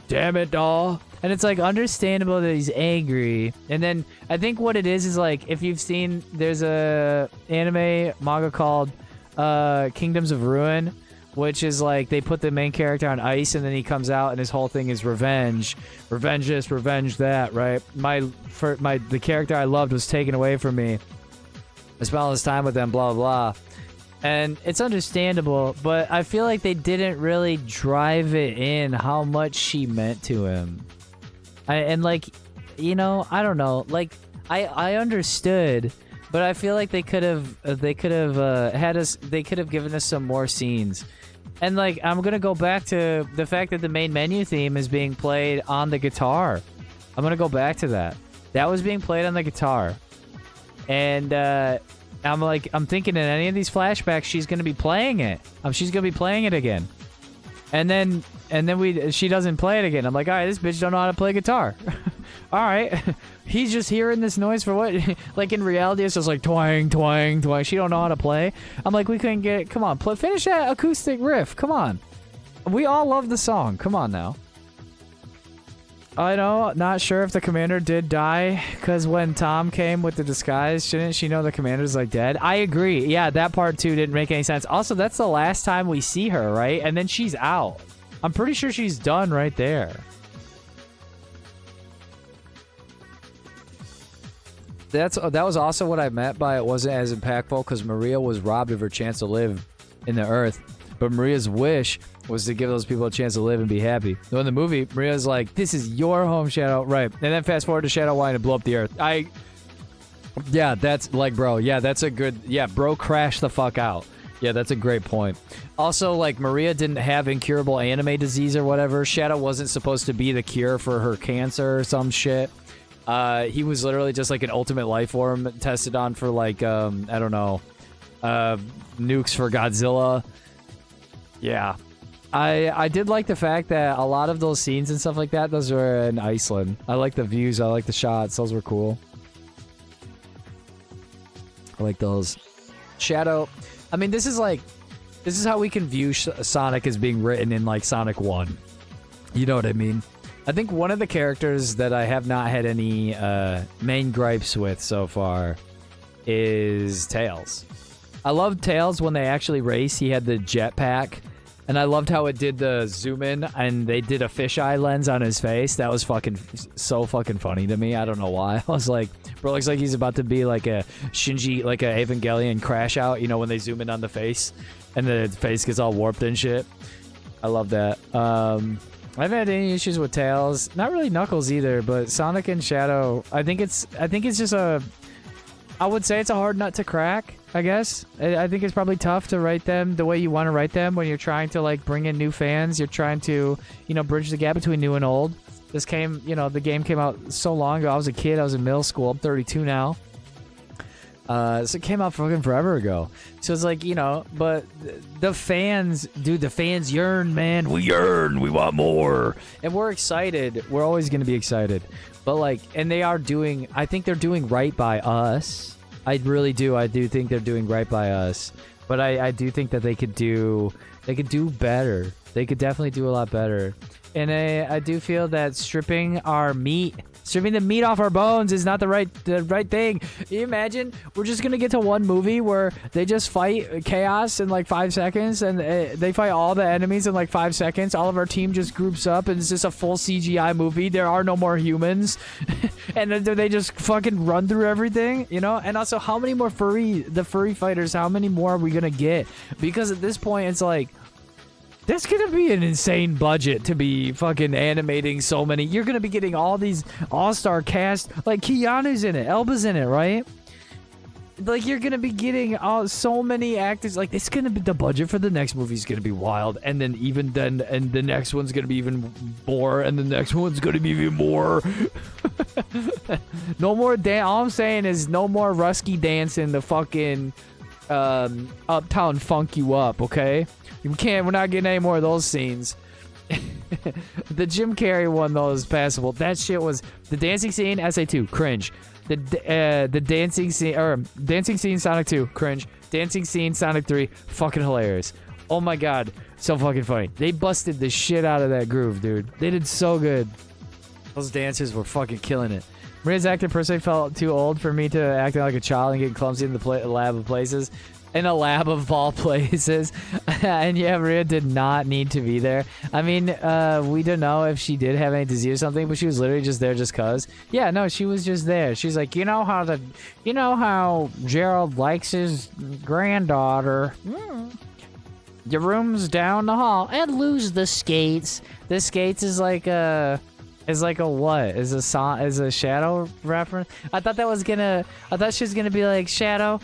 Damn it, all. And it's like understandable that he's angry. And then I think what it is like, if you've seen, there's a anime manga called Kingdoms of Ruin, which is like they put the main character on ice and then he comes out and his whole thing is revenge. Revenge this, revenge that, right? The character I loved was taken away from me. I spent all this time with them, blah, blah, blah. And it's understandable, but I feel like they didn't really drive it in how much she meant to him. And like, you know, I don't know. Like, I understood, but I feel like they could have given us some more scenes. And like, I'm gonna go back to the fact that the main menu theme is being played on the guitar. I'm gonna go back to that. That was being played on the guitar. And I'm thinking in any of these flashbacks, she's gonna be playing it. She's gonna be playing it again. And then she doesn't play it again. I'm like, all right, this bitch don't know how to play guitar. All right, he's just hearing this noise for what? Like in reality, it's just like twang, twang, twang. She don't know how to play. I'm like, we couldn't get it. Come on, finish that acoustic riff. Come on. We all love the song. Come on now. I know, not sure if the commander did die, because when Tom came with the disguise, shouldn't she know the commander's like dead? I agree. Yeah, that part too didn't make any sense. Also, that's the last time we see her, right? And then she's out. I'm pretty sure she's done right there. That was also what I meant by it wasn't as impactful, because Maria was robbed of her chance to live in the Earth. But Maria's wish was to give those people a chance to live and be happy. So in the movie, Maria's like, this is your home, Shadow. Right. And then fast forward to Shadow wanting to blow up the Earth. Yeah, that's like, bro. Yeah, that's a good... Yeah, bro, crash the fuck out. Yeah, that's a great point. Also, like, Maria didn't have incurable anime disease or whatever. Shadow wasn't supposed to be the cure for her cancer or some shit. He was literally just like an ultimate life form tested on for like, I don't know, nukes for Godzilla. Yeah. I did like the fact that a lot of those scenes and stuff like that, those were in Iceland. I like the views. I like the shots. Those were cool. I like those. Shadow. I mean, this is how we can view Sonic as being written in like Sonic 1. You know what I mean? I think one of the characters that I have not had any main gripes with so far is Tails. I loved Tails when they actually race. He had the jetpack. And I loved how it did the zoom in and they did a fisheye lens on his face. That was so fucking funny to me. I don't know why. I was like, bro, looks like he's about to be like a Shinji, like a Evangelion crash out, you know, when they zoom in on the face and the face gets all warped and shit. I love that. I haven't had any issues with Tails. Not really Knuckles either, but Sonic and Shadow, I think it's just I would say it's a hard nut to crack, I guess. I think it's probably tough to write them the way you want to write them when you're trying to, like, bring in new fans. You're trying to, you know, bridge the gap between new and old. This came, you know, the game came out so long ago. I was a kid. I was in middle school. I'm 32 now. So it came out fucking forever ago. So it's like, you know, but the fans, dude, the fans yearn, man. We yearn. We want more. And we're excited. We're always going to be excited. But, like, and they are doing, I think they're doing right by us. I really do. I do think they're doing right by us. But I do think that they could do better. They could definitely do a lot better. And I do feel that stripping the meat off our bones is not the right thing. Can you imagine? We're just gonna get to one movie where they just fight chaos in like 5 seconds, and they fight all the enemies in like 5 seconds. All of our team just groups up, and it's just a full CGI movie. There are no more humans, and then they just fucking run through everything, you know? And also, how many more furry fighters? How many more are we gonna get? Because at this point, it's like, that's gonna be an insane budget to be fucking animating so many. You're gonna be getting all these all-star cast, like Keanu's in it, Elba's in it, right? Like, you're gonna be getting so many actors. Like, it's gonna be, the budget for the next movie is gonna be wild, and then and the next one's gonna be even more, and the next one's gonna be even more. No more all I'm saying is no more Rusky dancing the fucking Uptown Funk You Up, okay? We're not getting any more of those scenes. The Jim Carrey one, though, is passable. That shit was the dancing scene, SA2, cringe. The dancing scene Sonic 2, cringe. Dancing scene Sonic 3, fucking hilarious. Oh my god, so fucking funny. They busted the shit out of that groove, dude. They did so good. Those dancers were fucking killing it. Maria's acting personally felt too old for me to act like a child and get clumsy in the lab of places. In a lab of all places. And yeah, Maria did not need to be there. I mean, we don't know if she did have any disease or something, but she was literally just there just cause. Yeah, no, she was just there. She's like, you know how Gerald likes his granddaughter. Your room's down the hall. And lose the skates. The skates is like a what? Is a Shadow reference? I thought she was gonna be like, Shadow,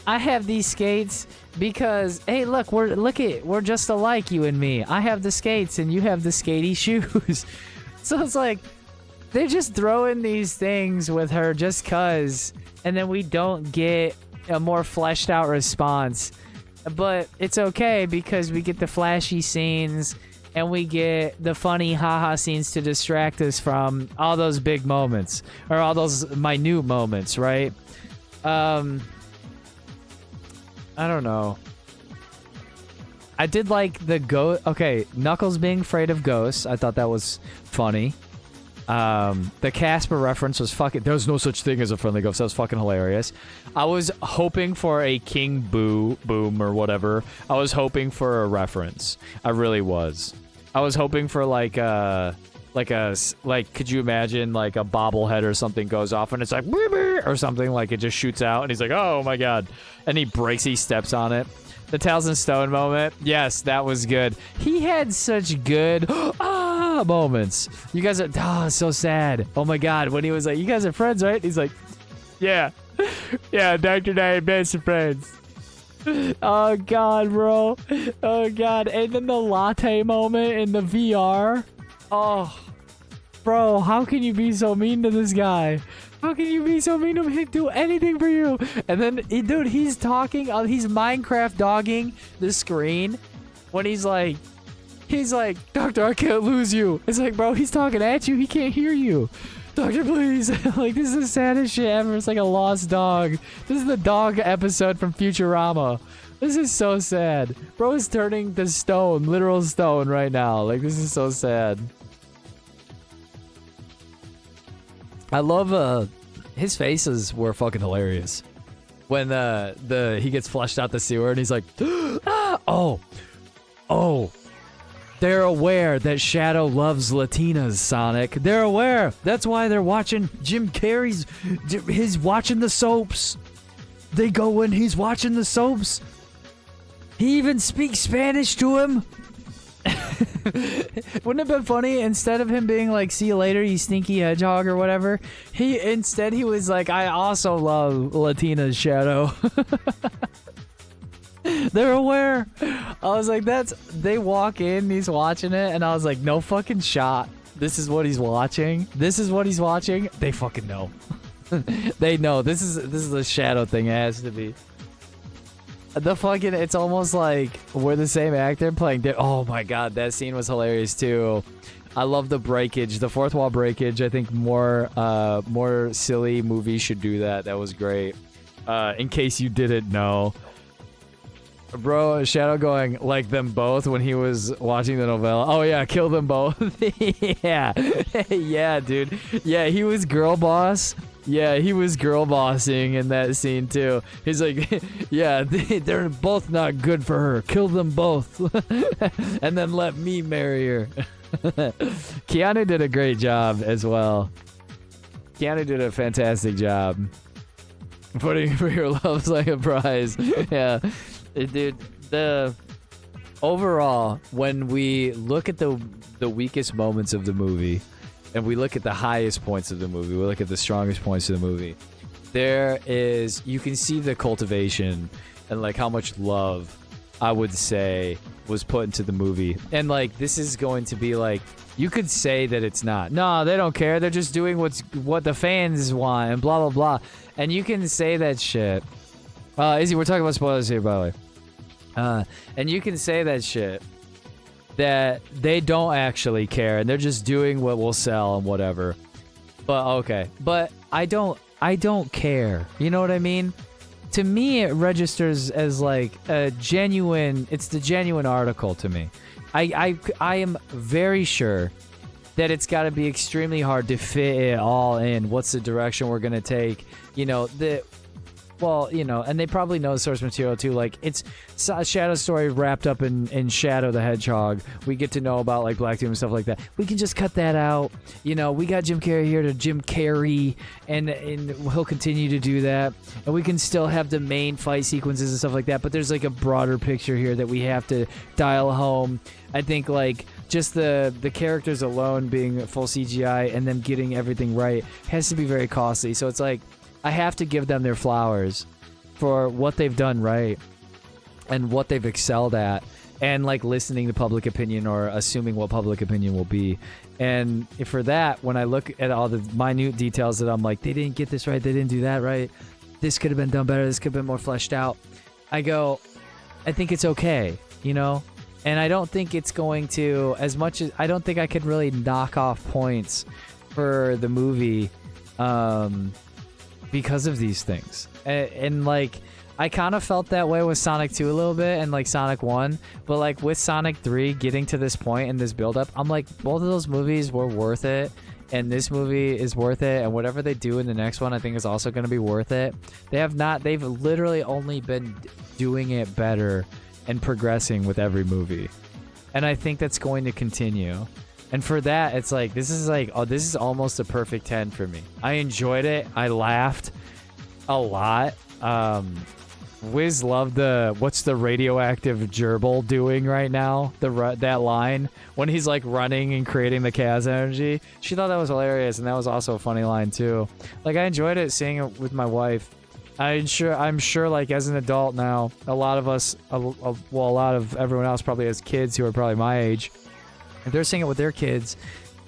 I have these skates because, hey, look, we're just alike, you and me. I have the skates and you have the skatey shoes. So it's like, they're just throwing these things with her just cause, and then we don't get a more fleshed out response. But it's okay because we get the flashy scenes and we get the funny haha scenes to distract us from all those big moments or all those minute moments, right? I don't know. I did like the okay, Knuckles being afraid of ghosts. I thought that was funny. The Casper reference was fucking... There's no such thing as a friendly ghost. That was fucking hilarious. I was hoping for a King Boom or whatever. I was hoping for a reference. I really was. I was hoping for like could you imagine like a bobblehead or something goes off and it's like or something, like it just shoots out and he's like, oh my god, and he steps on it. The Tails and Stone moment, yes, that was good. He had such good moments. You guys are so sad. Oh my god, when he was like, you guys are friends, right? He's like, yeah, Dr. and I are best of friends. Oh god, bro. Oh god. And then the latte moment in the VR. Oh, bro, how can you be so mean to this guy? How can you be so mean to him? He'd do anything for you. And then, dude, he's talking. He's Minecraft dogging the screen when he's like, Doctor, I can't lose you. It's like, bro, he's talking at you. He can't hear you. Doctor, please. Like, this is the saddest shit ever. It's like a lost dog. This is the dog episode from Futurama. This is so sad. Bro is turning to stone, literal stone right now. Like, this is so sad. I love, his faces were fucking hilarious. When, he gets flushed out the sewer and he's like, oh. They're aware that Shadow loves Latinas, Sonic. They're aware. That's why they're watching Jim Carrey's... He's watching the soaps. They go when he's watching the soaps. He even speaks Spanish to him. Wouldn't it have been funny? Instead of him being like, see you later, you stinky hedgehog or whatever, he was like, I also love Latinas, Shadow. They're aware. I was like, they walk in, he's watching it, and I was like, no fucking shot. This is what he's watching. This is what he's watching. They fucking know. They know. This is a Shadow thing. It has to be. It's almost like we're the same actor playing. Oh my god, that scene was hilarious too. I love the breakage, the fourth wall breakage. I think more silly movies should do that. That was great. In case you didn't know. Bro, Shadow going like them both when he was watching the novella. Oh yeah, kill them both. Yeah. Yeah, dude. Yeah, he was girl boss. Yeah, he was girl bossing in that scene too. He's like, yeah, they're both not good for her. Kill them both. And then let me marry her. Keanu did a great job as well. Keanu did a fantastic job. Putting for your loves like a prize. Yeah. Dude, overall, when we look at the weakest moments of the movie, and we look at the highest points of the movie, we look at the strongest points of the movie, you can see the cultivation and like how much love, I would say, was put into the movie. And like, this is going to be like, you could say that it's not. No, they don't care. They're just doing what the fans want and blah, blah, blah. And you can say that shit. Izzy, we're talking about spoilers here, by the way. And you can say that shit, that they don't actually care, and they're just doing what will sell and whatever. But okay, but I don't care. You know what I mean? To me, it registers as like a genuine. It's the genuine article to me. I am very sure that it's got to be extremely hard to fit it all in. What's the direction we're gonna take? You know, well, you know, and they probably know the source material too. Like, it's a Shadow story wrapped up in Shadow the Hedgehog. We get to know about like Black Doom and stuff like that. We can just cut that out. You know, we got Jim Carrey here to Jim Carrey, and he'll continue to do that. And we can still have the main fight sequences and stuff like that. But there's like a broader picture here that we have to dial home. I think like just the characters alone being full CGI and them getting everything right has to be very costly. So it's like, I have to give them their flowers for what they've done right and what they've excelled at, and like listening to public opinion or assuming what public opinion will be. And for that, when I look at all the minute details that I'm like, they didn't get this right, they didn't do that right, this could have been done better, this could have been more fleshed out, I go, I think it's okay, you know? And I don't think it's going to, as much as, I don't think I could really knock off points for the movie, because of these things. And like, I kind of felt that way with Sonic 2 a little bit and like Sonic 1, but like with Sonic 3 getting to this point and this build up, I'm like, both of those movies were worth it, and this movie is worth it, and whatever they do in the next one I think is also going to be worth it. They've literally only been doing it better and progressing with every movie, and I think that's going to continue. And for that, it's like, this is almost a perfect 10 for me. I enjoyed it. I laughed a lot. Wiz loved what's the radioactive gerbil doing right now? That line when he's like running and creating the chaos energy. She thought that was hilarious, and that was also a funny line too. Like, I enjoyed it seeing it with my wife. I'm sure, like, as an adult now, a lot of us, well, a lot of everyone else probably has kids who are probably my age. If they're seeing it with their kids,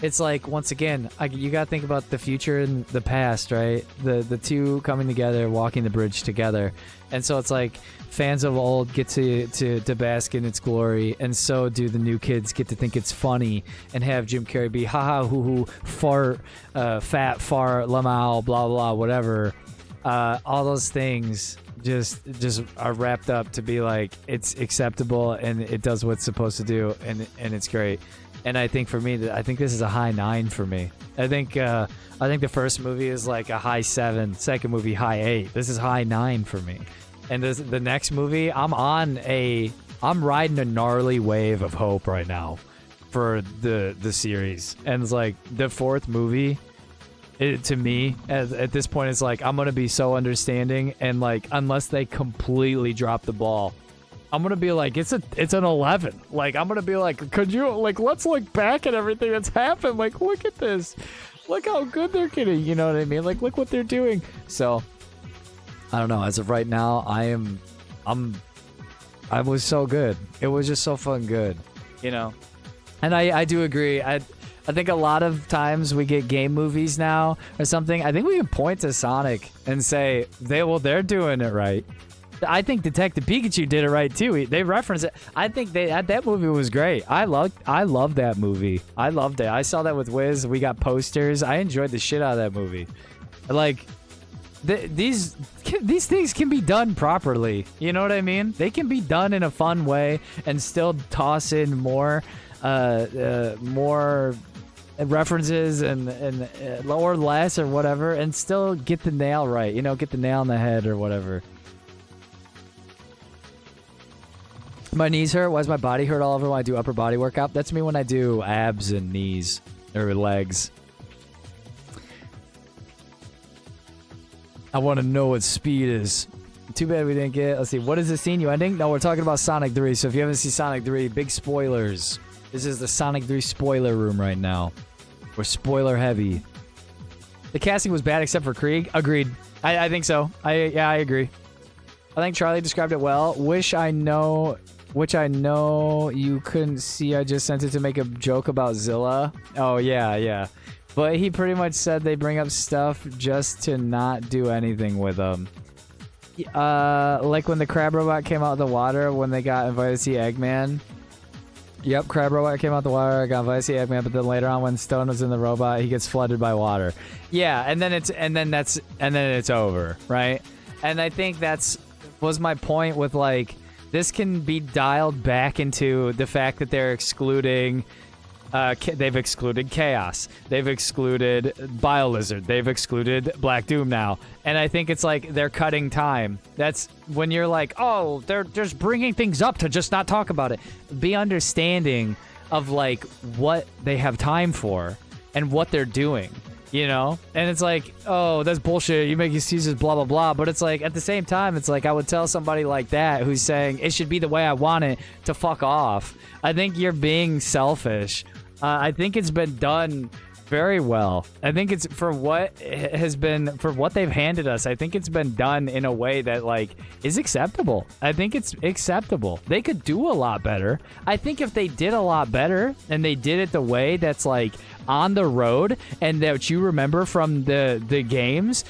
it's like, once again, you gotta think about the future and the past, right? The two coming together, walking the bridge together. And so it's like, fans of old get to bask in its glory, and so do the new kids get to think it's funny and have Jim Carrey be haha hoo hoo fart, fat fart, lamau, blah blah, whatever. All those things just are wrapped up to be like, it's acceptable and it does what it's supposed to do, and it's great. And I think for me, I think this is a high 9 for me. I think the first movie is like a high 7, second movie high 8. This is high 9 for me. And the next movie, I'm riding a gnarly wave of hope right now for the series. And it's like the fourth movie, to me, at this point, it's like, I'm gonna be so understanding, and like, unless they completely drop the ball, I'm gonna be like, it's an 11. Like, I'm gonna be like, could you, like, let's look back at everything that's happened. Like, look at this. Look how good they're getting. You know what I mean? Like, look what they're doing. So, I don't know. As of right now, I was so good. It was just so fun good, you know? And I do agree. I think a lot of times we get game movies now or something. I think we can point to Sonic and say, they're doing it right. I think Detective Pikachu did it right too. They reference it. I think that movie was great. I loved that movie. I loved it. I saw that with Wiz. We got posters. I enjoyed the shit out of that movie. Like, these things can be done properly. You know what I mean? They can be done in a fun way and still toss in more references and or less or whatever, and still get the nail right. You know, get the nail on the head or whatever. My knees hurt. Why does my body hurt all over when I do upper body workout? That's me when I do abs and knees or legs. I want to know what speed is. Too bad we didn't get... Let's see. What is the scene you ending? No, we're talking about Sonic 3. So if you haven't seen Sonic 3, big spoilers. This is the Sonic 3 spoiler room right now. We're spoiler heavy. The casting was bad except for Krieg. Agreed. I think so. I agree. I think Charlie described it well. Which I know you couldn't see. I just sent it to make a joke about Zilla. Oh, yeah. But he pretty much said they bring up stuff just to not do anything with them. Like when the crab robot came out of the water when they got invited to see Eggman. Yep, crab robot came out of the water, got invited to see Eggman, but then later on when Stone was in the robot, he gets flooded by water. Yeah, and then it's over, right? And I think was my point with, like, this can be dialed back into the fact that they're excluding they've excluded Chaos. They've excluded BioLizard. They've excluded Black Doom now. And I think it's like they're cutting time. That's when you're like, oh, they're just bringing things up to just not talk about it. Be understanding of, like, what they have time for and what they're doing, you know? And it's like, oh, that's bullshit. You make excuses, blah, blah, blah. But it's like, at the same time, it's like I would tell somebody like that who's saying it should be the way I want it to fuck off. I think you're being selfish. I think it's been done very well. I think it's for what they've handed us. I think it's been done in a way that, like, is acceptable. I think it's acceptable. They could do a lot better. I think if they did a lot better and they did it the way that's, like, on the road and that you remember from the games,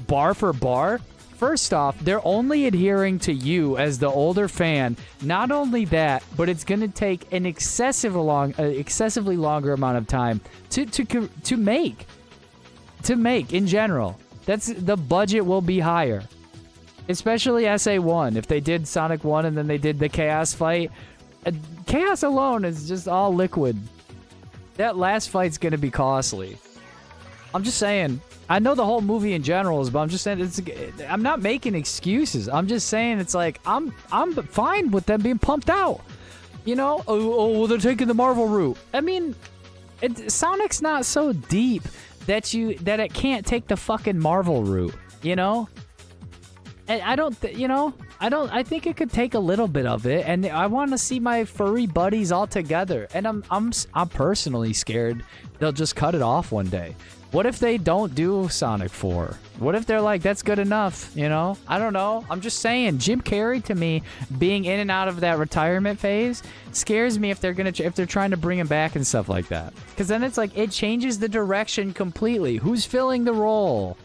bar for bar. First off, they're only adhering to you as the older fan. Not only that, but it's going to take an excessively longer amount of time to make in general. The budget will be higher, especially SA1. If they did Sonic 1 and then they did the Chaos fight, Chaos alone is just all liquid. That last fight's going to be costly. I'm just saying. I know the whole movie in general is, but I'm just saying I'm not making excuses. I'm just saying it's like I'm fine with them being pumped out. You know? Oh, they're taking the Marvel route. I mean, Sonic's not so deep that it can't take the fucking Marvel route. You know? And I think it could take a little bit of it, and I want to see my furry buddies all together. And I'm personally scared they'll just cut it off one day. What if they don't do Sonic 4? What if they're like, that's good enough, you know? I don't know. I'm just saying, Jim Carrey to me, being in and out of that retirement phase, scares me if they're trying to bring him back and stuff like that. Because then it's like, it changes the direction completely. Who's filling the role?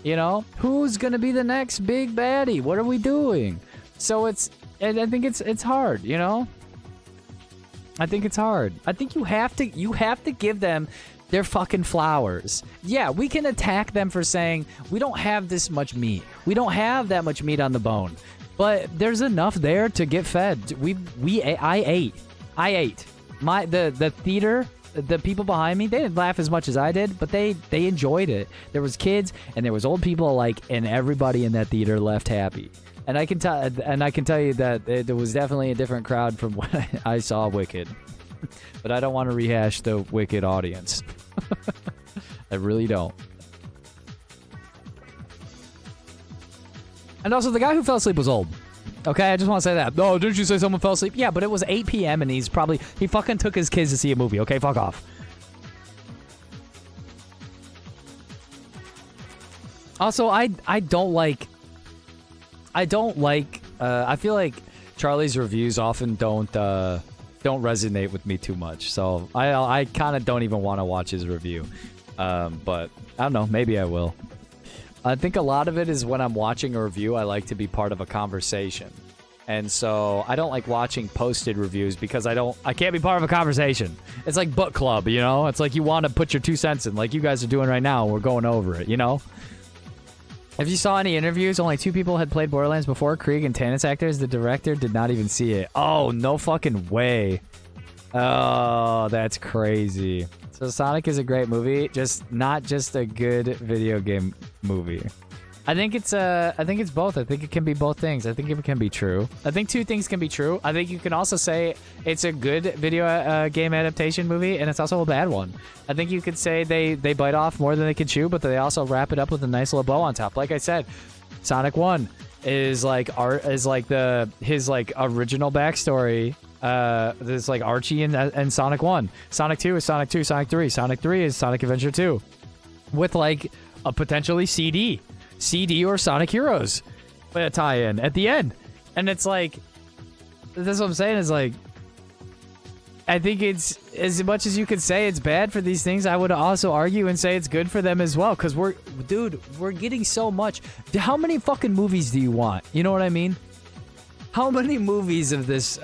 You know? Who's gonna be the next big baddie? What are we doing? So I think it's hard, you know? I think it's hard. I think you have to give them their fucking flowers. Yeah, we can attack them for saying, we don't have this much meat. We don't have that much meat on the bone. But there's enough there to get fed. I ate. The theater, the people behind me, they didn't laugh as much as I did, but they enjoyed it. There was kids and there was old people alike, and everybody in that theater left happy. And I can tell you that there was definitely a different crowd from when I saw Wicked. But I don't want to rehash the Wicked audience. I really don't. And also, the guy who fell asleep was old. Okay, I just want to say that. No, didn't you say someone fell asleep? Yeah, but it was 8 p.m. and he fucking took his kids to see a movie. Okay, fuck off. Also, I feel like Charlie's reviews often don't resonate with me too much, so I kind of don't even want to watch his review. But I don't know, maybe I will. I think a lot of it is when I'm watching a review, I like to be part of a conversation, and so I don't like watching posted reviews because I can't be part of a conversation. It's like book club, you know? It's like you want to put your 2 cents in, like you guys are doing right now. We're going over it, you know? If you saw any interviews, only 2 people had played Borderlands before, Krieg and Tannis actors. The director did not even see it. Oh, no fucking way. Oh, that's crazy. So Sonic is a great movie, not just a good video game movie. I think it's both. I think it can be both things. I think it can be true. I think 2 things can be true. I think you can also say it's a good video game adaptation movie, and it's also a bad one. I think you could say they bite off more than they can chew, but they also wrap it up with a nice little bow on top. Like I said, Sonic 1 is like his original backstory. There's like Archie and Sonic 1. Sonic 2 is Sonic 2, Sonic 3. Sonic 3 is Sonic Adventure 2. With like a potentially CD or Sonic Heroes tie-in at the end. And it's like, that's what I'm saying, is like, I think it's, as much as you could say it's bad for these things, I would also argue and say it's good for them as well. Because we're getting so much. How many fucking movies do you want? You know what I mean? How many movies of this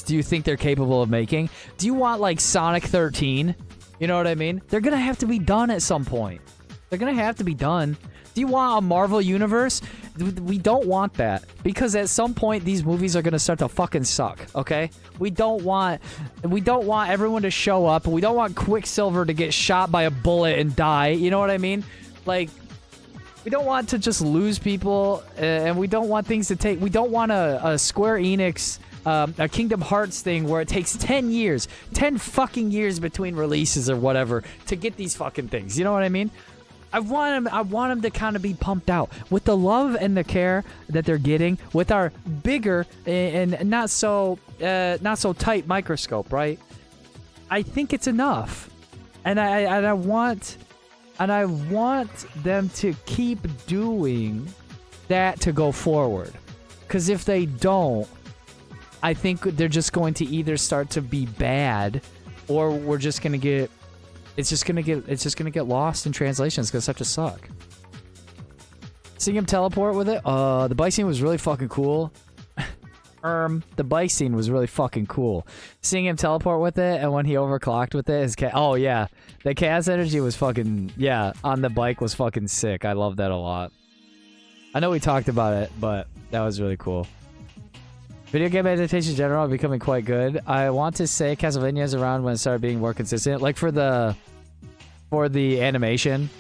do you think they're capable of making? Do you want like Sonic 13? You know what I mean? They're gonna have to be done at some point. They're gonna have to be done. Do you want a Marvel universe? We don't want that, because at some point these movies are gonna start to fucking suck. Okay? We don't want everyone to show up. We don't want Quicksilver to get shot by a bullet and die. You know what I mean? Like, we don't want to just lose people, and we don't want things to take. We don't want a Square Enix, a Kingdom Hearts thing where it takes 10 years, 10 fucking years between releases or whatever to get these fucking things. You know what I mean? I want them to kind of be pumped out with the love and the care that they're getting with our bigger and not so tight microscope, right? I think it's enough, and I want them to keep doing that to go forward. Because if they don't, I think they're just going to either start to be bad, or we're just gonna get. It's just gonna get lost in translation. It's gonna start to suck. Seeing him teleport with it, the bike scene was really fucking cool. The bike scene was really fucking cool. Seeing him teleport with it, and when he overclocked with it, oh yeah, the chaos energy was fucking, yeah, on the bike was fucking sick. I love that a lot. I know we talked about it, but that was really cool. Video game adaptation in general are becoming quite good. I want to say Castlevania is around when it started being more consistent. Like for the animation.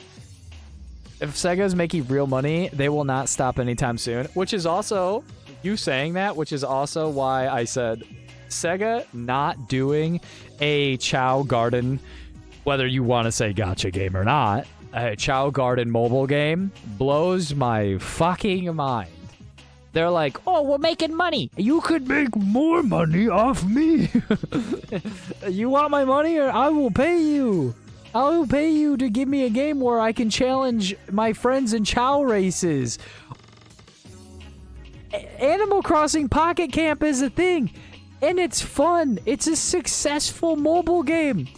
If Sega's making real money, they will not stop anytime soon. Which is also, you saying that, which is also why I said Sega not doing a Chow Garden, whether you want to say gacha game or not, a Chow Garden mobile game blows my fucking mind. They're like, oh, we're making money. You could make more money off me. You want my money or I will pay you. I'll pay you to give me a game where I can challenge my friends in chow races. Animal Crossing Pocket Camp is a thing, and it's fun. It's a successful mobile game.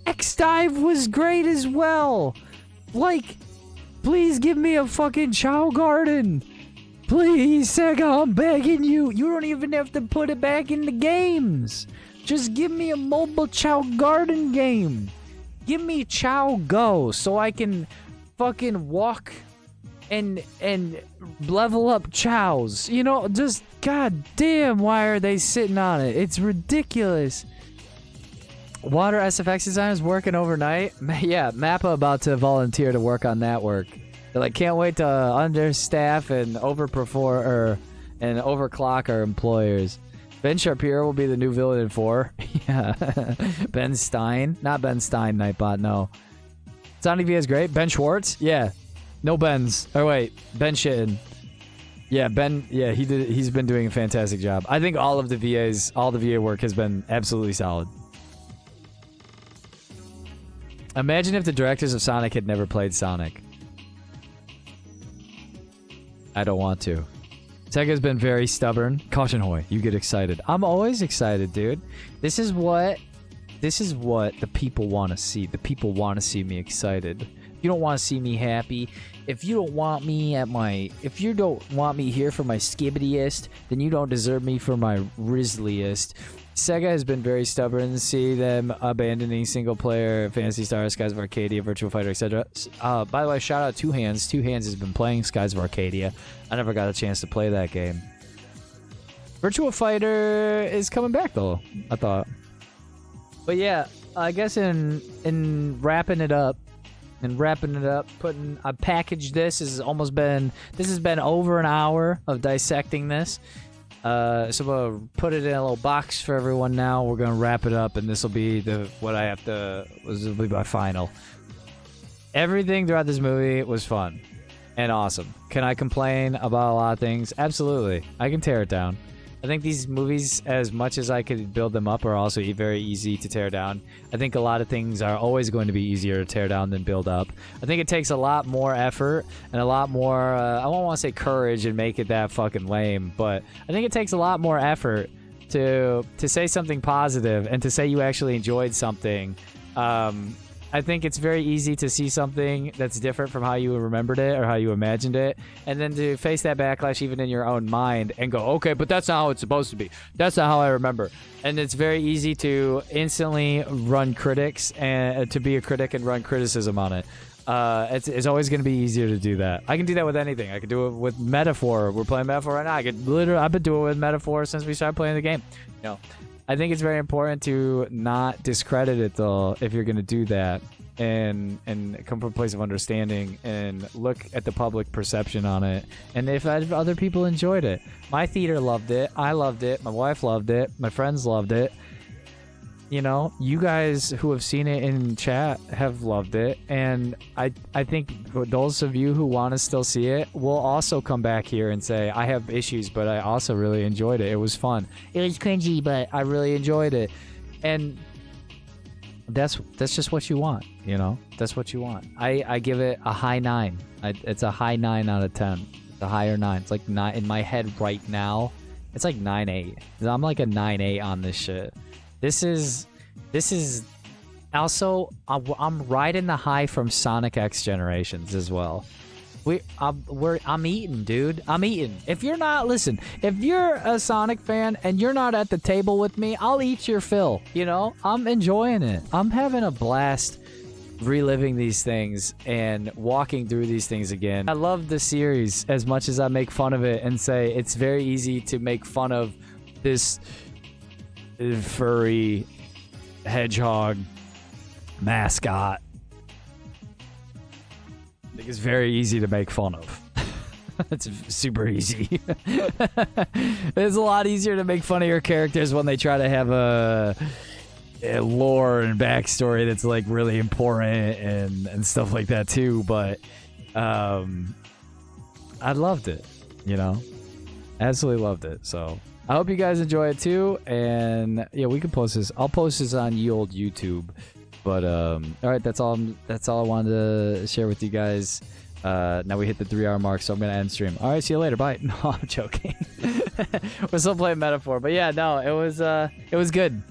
X-Dive was great as well. Like, please give me a fucking chow garden. Please, Sega, I'm begging you. You don't even have to put it back in the games. Just give me a mobile chow garden game. Give me Chow Go so I can fucking walk and level up chows. You know, just goddamn, why are they sitting on it? It's ridiculous. Water SFX designers working overnight. Yeah, Mappa about to volunteer to work on that work. They're like, can't wait to understaff and overperform and overclock our employers. Ben Shapiro will be the new villain in 4. Yeah. Ben Stein. Not Ben Stein, Nightbot, no. Sonic V is great. Ben Schwartz? Yeah. No Bens. Oh, wait. Ben Shitten. Yeah, Ben. Yeah, he's been doing a fantastic job. I think all the VA work has been absolutely solid. Imagine if the directors of Sonic had never played Sonic. I don't want to. Sega's been very stubborn. Caution Hoy, you get excited. I'm always excited, dude. This is what the people want to see. The people want to see me excited. You don't want to see me happy. If you don't want me here for my skibbidiest, then you don't deserve me for my Rizzliest. Sega has been very stubborn to see them abandoning single-player Phantasy Star, Skies of Arcadia, Virtua Fighter, etc. By the way, shout out Two Hands. Two Hands has been playing Skies of Arcadia. I never got a chance to play that game. Virtua Fighter is coming back, though, I thought. But yeah, I guess in wrapping it up, I packaged this. This has been over an hour of dissecting this. So I'm gonna put it in a little box for everyone now. We're gonna wrap it up, and this will be this will be my final. Everything throughout this movie was fun and awesome. Can I complain about a lot of things? Absolutely. I can tear it down. I think these movies, as much as I could build them up, are also very easy to tear down. I think a lot of things are always going to be easier to tear down than build up. I think it takes a lot more effort and a lot more, I don't want to say courage and make it that fucking lame, but I think it takes a lot more effort to say something positive and to say you actually enjoyed something. I think it's very easy to see something that's different from how you remembered it or how you imagined it, and then to face that backlash even in your own mind and go, okay, but that's not how it's supposed to be. That's not how I remember. And it's very easy to instantly run critics and to be a critic and run criticism on it. It's always going to be easier to do that. I can do that with anything. I can do it with Metaphor. We're playing Metaphor right now. I've been doing it with Metaphor since we started playing the game. You know, I think it's very important to not discredit it, though, if you're going to do that, and come from a place of understanding and look at the public perception on it. And if other people enjoyed it. My theater loved it. I loved it. My wife loved it. My friends loved it. You know, you guys who have seen it in chat have loved it. And I think those of you who want to still see it will also come back here and say, I have issues, but I also really enjoyed it. It was fun. It was cringy, but I really enjoyed it. And that's just what you want, you know? That's what you want. I give it a high 9. It's a high 9 out of 10. It's a higher 9. It's like 9 in my head right now. It's like 9.8. I'm like a 9.8 on this shit. This is also, I'm riding the high from Sonic X Generations as well. I'm eating, dude. I'm eating. If you're a Sonic fan and you're not at the table with me, I'll eat your fill. You know, I'm enjoying it. I'm having a blast reliving these things and walking through these things again. I love the series as much as I make fun of it and say it's very easy to make fun of this furry hedgehog mascot. I think it's very easy to make fun of. It's super easy. It's a lot easier to make fun of your characters when they try to have a lore and backstory that's like really important and stuff like that too. But I loved it, you know, absolutely loved it. So I hope you guys enjoy it too. And yeah, we can post this. I'll post this on ye old YouTube. But all right, that's all I wanted to share with you guys. Now we hit the 3-hour mark, so I'm gonna end stream. All right, see you later. Bye. No, I'm joking. We're still playing metaphor, but yeah, no, it was good.